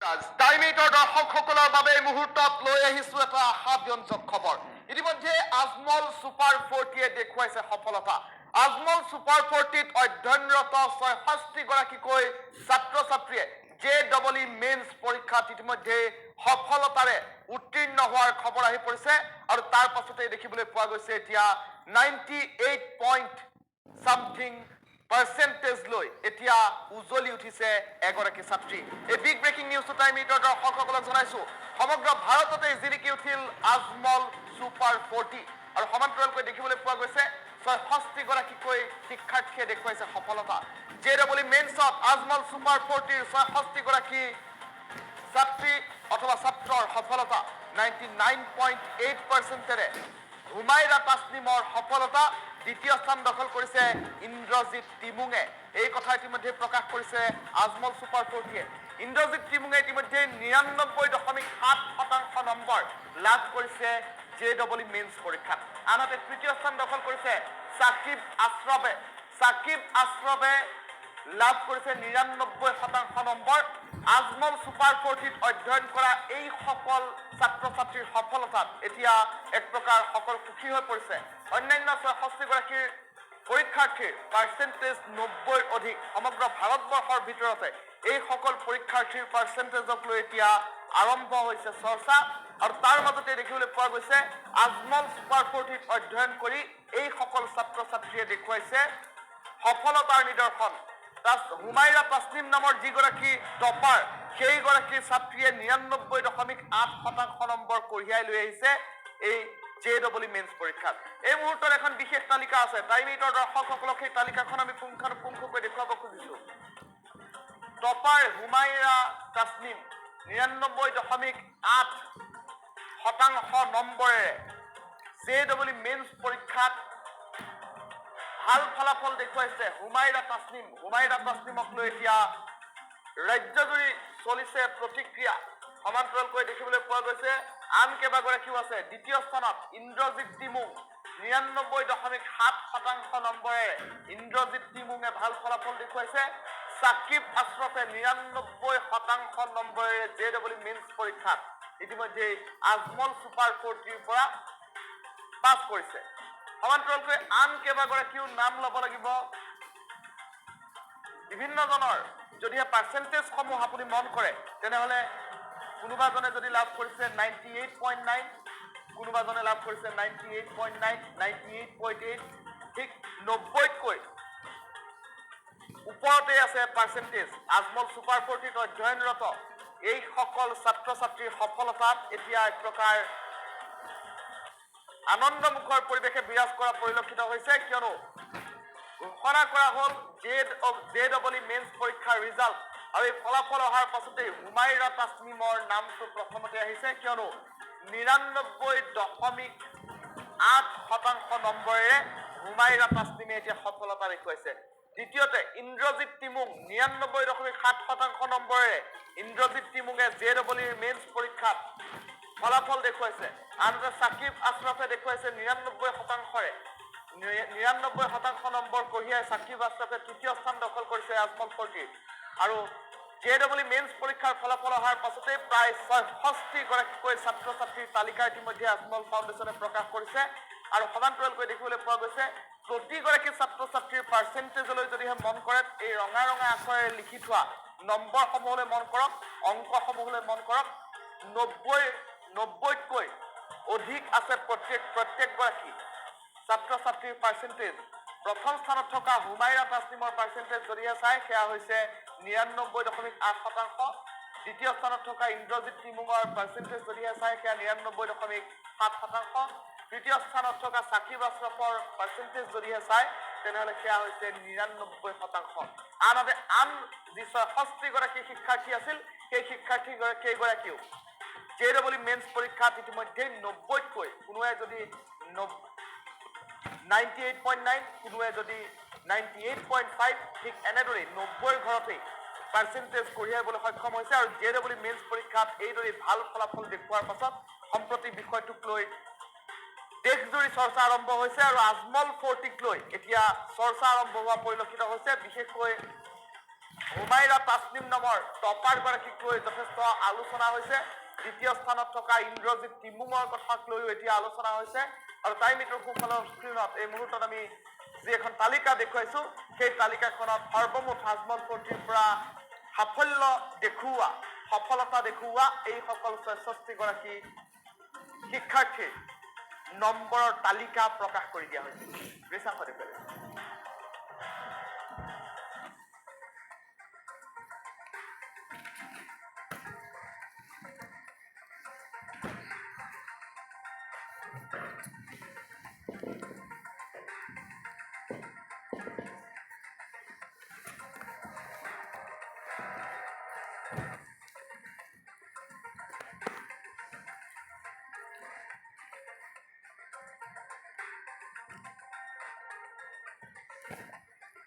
টাইমিটৰ দৰ্শকসকলৰ বাবে এই মুহূৰ্তত লৈ আহিছো এটা আশাব্যঞ্জক খবৰ। ইতিমধ্যে আজমল ছুপাৰ 40য়ে দেখুৱাইছে সফলতা। আজমল ছুপাৰ 40ত অধ্যয়নৰত ৬৬ গৰাকীকৈ ছাত্ৰ ছাত্ৰীয়ে JEE মেইনছ পৰীক্ষাত ইতিমধ্যে সফলতাৰে উত্তীৰ্ণ হোৱাৰ খবৰ আহি পৰিছে আৰু তাৰ পাছতে দেখিবলৈ পোৱা গৈছে এতিয়া 98 পইণ্ট সামথিং পাৰ্চেন্টেজ লৈ এতিয়া উজলি উঠিছে এগৰাকী ছাত্ৰী। এই বিগ ব্ৰেকিং নিউজ টাইম মিটৰ দৰ্শকসকলক জনাইছো সমগ্ৰ ভাৰততে জিলিকি উঠিল আজমল ছুপাৰ 40 আৰু সমান্তৰালকৈ দেখিবলৈ পোৱা গৈছে ৬৬ গৰাকীকৈ শিক্ষাৰ্থীয়ে দেখুৱাইছে সফলতা। JEE মেইনছত আজমল ছুপাৰ 40ৰ ৬৬ গৰাকী ছাত্ৰী অথবা ছাত্ৰৰ সফলতা 99.8%ৰে হুমাইৰা তাছনিমৰ সফলতা। দ্বিতীয় স্থান দখল কৰিছে ইন্দ্ৰজিৎ টিমুঙে। এই কথা ইতিমধ্যে প্ৰকাশ কৰিছে আজমল ছুপাৰ 40য়ে। ইন্দ্ৰজিৎ টিমুঙে ইতিমধ্যে 99.7% নম্বৰ লাভ কৰিছে JEE মেইনছ পৰীক্ষাত। আনহাতে তৃতীয় স্থান দখল কৰিছে সাকিব আশ্ৰফে। সাকিব আশ্ৰফে লাভ কৰিছে 99% নম্বৰ। আজমল ছুপাৰ 40ত অধ্যয়ন কৰা এই সকল ছাত্ৰ ছাত্ৰীৰ সফলতাত এতিয়া এক প্ৰকাৰ সকল সুখী হৈ পৰিছে। অন্যান্য ৬৬ গৰাকীৰ পৰীক্ষাৰ্থীৰ পাৰ্চেন্টেজ ৯০ৰ অধিক। সমগ্ৰ ভাৰতবৰ্ষৰ ভিতৰতে এই সকল পৰীক্ষাৰ্থীৰ পাৰ্চেন্টেজক লৈ এতিয়া আৰম্ভ হৈছে চৰ্চা আৰু তাৰ মাজতে দেখিবলৈ পোৱা গৈছে আজমল ছুপাৰ 40ত অধ্যয়ন কৰি এই সকল ছাত্ৰ ছাত্ৰীয়ে দেখুৱাইছে সফলতাৰ নিদৰ্শন। হুমাইৰা তাছনিম নামৰ যিগৰাকী টপাৰ সেইগৰাকী ছাত্ৰীয়ে 99.8% নম্বৰ কঢ়িয়াই লৈ আহিছে এই JEE মেইনছ পৰীক্ষাত। এই মুহূৰ্তত এখন বিশেষ তালিকা আছে। টাইম মিটৰ দৰ্শকসকলক সেই তালিকাখন আমি পুংখানুপুংখকৈ দেখুৱাব খুজিছো। টপাৰ হুমাইৰা তাছনিম 99.8% নম্বৰেৰে JEE মেইনছ পৰীক্ষাত ভাল ফলাফল দেখুৱাইছে হুমাইৰা তাছনিম। হুমাইৰা তাছনিমক লৈ এতিয়া ৰাজ্যজুৰি চলিছে প্ৰতিক্ৰিয়া। সমান্তৰালকৈ দেখিবলৈ পোৱা গৈছে আন কেইবাগৰাকীও আছে। দ্বিতীয় স্থানত ইন্দ্ৰজিৎ টিমুং 99.7% নম্বৰেৰে ইন্দ্ৰজিৎ টিমুঙে ভাল ফলাফল দেখুৱাইছে। সাকিব আশ্ৰফে 99% নম্বৰেৰে JEE মেইনছ পৰীক্ষাত ইতিমধ্যে আজমল ছুপাৰ 40ৰ পৰা পাছ কৰিছে। সমান্তৰালকৈ আন কেইবাগৰাকীও নাম ল'ব লাগিব। বিভিন্নজনৰ যদিহে পাৰ্চেন্টেজসমূহ আপুনি মন কৰে তেনেহ'লে কোনোবাজনে যদি লাভ কৰিছে 98.9, কোনোবাজনে লাভ কৰিছে 98.9, 98.8, ঠিক 90তকৈ ওপৰতে আছে পাৰ্চেন্টেজ। আজমল ছুপাৰ 40ত অধ্যয়নৰত এই সকল ছাত্ৰ ছাত্ৰীৰ সফলতাত এতিয়া এক প্ৰকাৰ আনন্দমুখৰ পৰিৱেশে বিৰাজ কৰা পৰিলক্ষিত হৈছে, কিয়নো ঘোষণা কৰা হ'ল JEE মেইনছ পৰীক্ষাৰ ৰিজাল্ট আৰু এই ফলাফল অহাৰ পাছতেই হুমাইৰা তাছনিমৰ নামটো প্ৰথমতে আহিছে, কিয়নো 99.8% নম্বৰেৰে হুমাইৰা তাছনিমে এতিয়া সফলতা দেখুৱাইছে। দ্বিতীয়তে ইন্দ্ৰজিৎ টিমুং 99.7% নম্বৰেৰে ইন্দ্ৰজিৎ টিমুঙে JEE মেইনছ পৰীক্ষাত ফলাফল দেখুৱাইছে। আনহাতে সাকিব আশ্ৰফে দেখুৱাইছে 99%ৰে 99% নম্বৰ কঢ়িয়াই সাকিব আশ্ৰফে তৃতীয় স্থান দখল কৰিছে আজমল 40। আৰু JEE মেইনছ পৰীক্ষাৰ ফলাফল অহাৰ পাছতে প্ৰায় ৬৬ গৰাকীকৈ ছাত্ৰ ছাত্ৰীৰ তালিকা ইতিমধ্যে আজমল ফাউণ্ডেশ্যনে প্ৰকাশ কৰিছে আৰু সমান্তৰালকৈ দেখিবলৈ পোৱা গৈছে প্ৰতিগৰাকী ছাত্ৰ ছাত্ৰীৰ পাৰ্চেন্টেজলৈ যদিহে মন কৰে এই ৰঙা ৰঙা আখৰেৰে লিখি থোৱা নম্বৰসমূহলৈ মন কৰক, অংকসমূহলৈ মন কৰক। 90তকৈ অধিক আছে প্ৰত্যেকগৰাকী ছাত্ৰ ছাত্ৰীৰ পাৰ্চেন্টেজ। প্ৰথম স্থানত থকা হুমাইৰা তাছনিমৰ পাৰ্চেন্টেজ যদিহে চাই সেয়া হৈছে 99.8%। দ্বিতীয় স্থানত থকা ইন্দ্ৰজিৎ টিমুঙৰ পাৰ্চেন্টেজ যদিহে চাই সেয়া 99.7%। তৃতীয় স্থানত থকা সাকিব আশ্ৰফৰ পাৰ্চেন্টেজ যদিহে চাই তেনেহ'লে সেয়া হৈছে 99%। আনহাতে আন যি ৬৬ গৰাকী শিক্ষাৰ্থী আছিল সেই শিক্ষাৰ্থী কেইগৰাকীও JEE মেইনছ পৰীক্ষাত ইতিমধ্যে 90তকৈ কোনোৱে যদি 98.9, কোনোৱে যদি 98.5, ঠিক এনেদৰেই 90ৰ ঘৰতেই পাৰ্চেন্টেজ কঢ়িয়াবলৈ সক্ষম হৈছে। আৰু JEE মেইনছ পৰীক্ষাত এইদৰে ভাল ফলাফল দেখুওৱাৰ পাছত সম্প্ৰতি বিষয়টোক লৈ দেশজুৰি চৰ্চা আৰম্ভ হৈছে আৰু আজমল 40ক লৈ এতিয়া চৰ্চা আৰম্ভ হোৱা পৰিলক্ষিত হৈছে। বিশেষকৈ হুমাইৰা তাছনিম নামৰ টপাৰগৰাকীক লৈ যথেষ্ট আলোচনা হৈছে। দ্বিতীয় স্থানত থকা ইন্দ্ৰজিৎ টিমুমৰ কথাক লৈও এতিয়া আলোচনা হৈছে। আৰু তাই মিত্ৰৰ সোঁফালৰ স্ক্ৰীণত এই মুহূৰ্তত আমি যি এখন তালিকা দেখুৱাইছো, সেই তালিকাখনত সৰ্বমুঠ আজমল ফৰ্টিৰ পৰা সফলতা দেখুওৱা এইসকল ৬৬গৰাকী শিক্ষাৰ্থীৰ নম্বৰৰ তালিকা প্ৰকাশ কৰি দিয়া হৈছে।